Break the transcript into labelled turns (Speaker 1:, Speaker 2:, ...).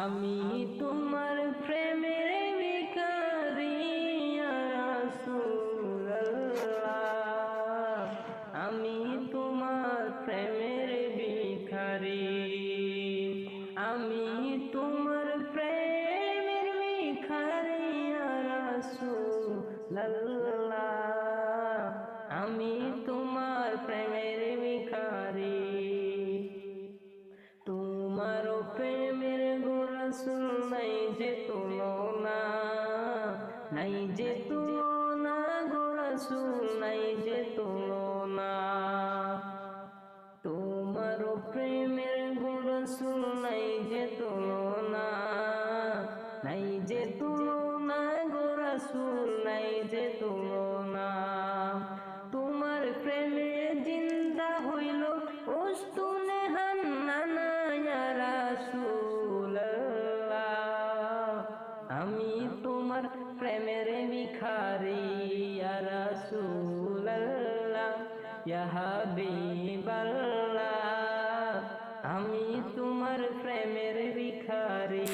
Speaker 1: আমি তোমার প্রেমের ভিখারি ইয়া রাসূলুল্লাহ, আমি তোমার প্রেমের ভিখারি, আমি তোমার প্রেমের ভিখারি ইয়া রাসূলুল্লাহ, আমি তোমার প্রেমের ভিখারি। তোমার প্রেমের গো রাসূল নাই যে তুলনা, নাই যে তুলনা গো রাসূল নাই যে তুলনা। তোমার প্রেমের গো রাসূল নাই যে তুলনা, নাই যে তুলনা গো রাসূল নাই যে তুলনা। তোমার প্রেমে জিন্দা হইল উস্তুনে হান্নানা ইয়া রাসূলুল্লাহ, আমি তোমার প্রেমের ভিখারি ইয়া রাসূলুল্লাহ, ইয়া হাবিবাল্লাহ, আমি তোমার প্রেমের ভিখারি।